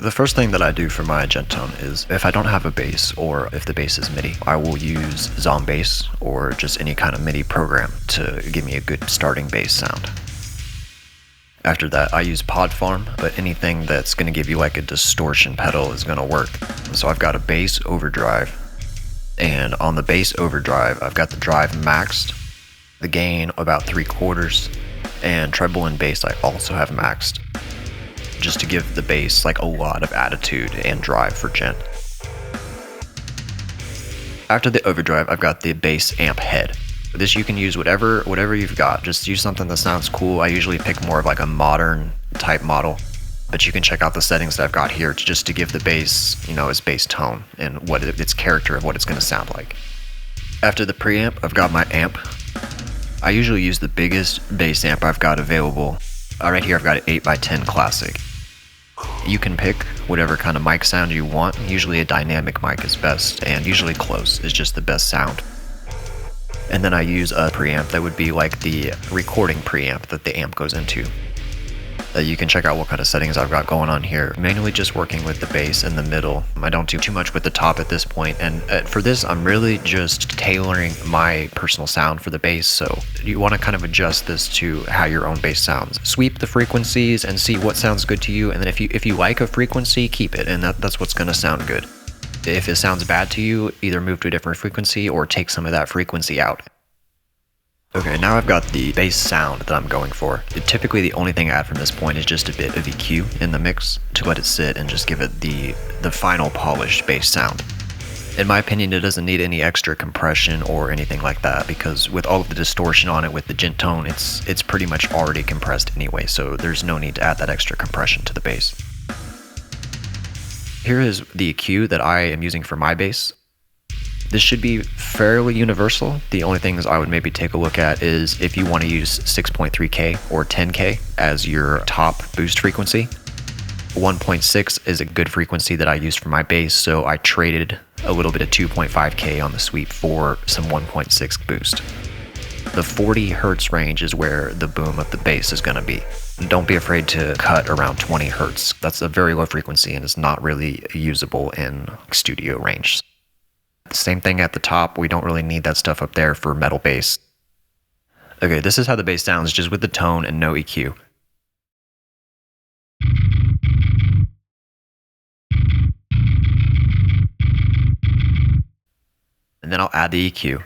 The first thing that I do for my Djent tone is, if I don't have a bass or if the bass is MIDI, I will use Zombass or just any kind of MIDI program to give me a good starting bass sound. After that, I use Pod Farm, but anything that's going to give you like a distortion pedal is going to work. So I've got a bass overdrive, and on the bass overdrive, I've got the drive maxed, the gain about 3/4, and treble and bass I also have maxed, just to give the bass like a lot of attitude and drive for Djent. After the overdrive, I've got the bass amp head. This you can use whatever you've got. Just use something that sounds cool. I usually pick more of like a modern type model, but you can check out the settings that I've got here just to give the bass, its bass tone and what its character of what it's going to sound like. After the preamp, I've got my amp. I usually use the biggest bass amp I've got available. Right here I've got an 8x10 Classic. You can pick whatever kind of mic sound you want. Usually a dynamic mic is best, and usually close is just the best sound. And then I use a preamp that would be like the recording preamp that the amp goes into. You can check out what kind of settings I've got going on here. Mainly just working with the bass in the middle. I don't do too much with the top at this point, and for this I'm really just tailoring my personal sound for the bass, so you want to kind of adjust this to how your own bass sounds. Sweep the frequencies and see what sounds good to you, and then if you like a frequency, keep it, and that's what's going to sound good. If it sounds bad to you, either move to a different frequency or take some of that frequency out. Okay, now I've got the bass sound that I'm going for. Typically the only thing I add from this point is just a bit of EQ in the mix to let it sit and just give it the final polished bass sound. In my opinion, it doesn't need any extra compression or anything like that, because with all of the distortion on it with the Djent tone, it's pretty much already compressed anyway, so there's no need to add that extra compression to the bass. Here is the EQ that I am using for my bass. This should be fairly universal. The only things I would maybe take a look at is if you want to use 6.3K or 10K as your top boost frequency. 1.6 is a good frequency that I use for my bass, so I traded a little bit of 2.5K on the sweep for some 1.6 boost. The 40 hertz range is where the boom of the bass is going to be. Don't be afraid to cut around 20 hertz. That's a very low frequency and it's not really usable in studio range. Same thing at the top, we don't really need that stuff up there for metal bass. Okay, this is how the bass sounds just with the tone and no EQ. And then I'll add the EQ.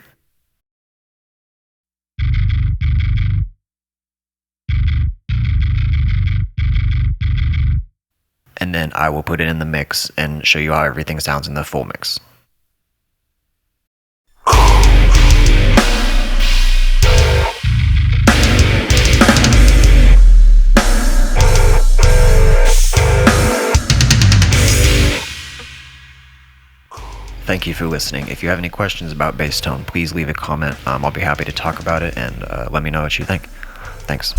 And then I will put it in the mix and show you how everything sounds in the full mix. Thank you for listening. If you have any questions about bass tone, please leave a comment. I'll be happy to talk about it, and let me know what you think. Thanks.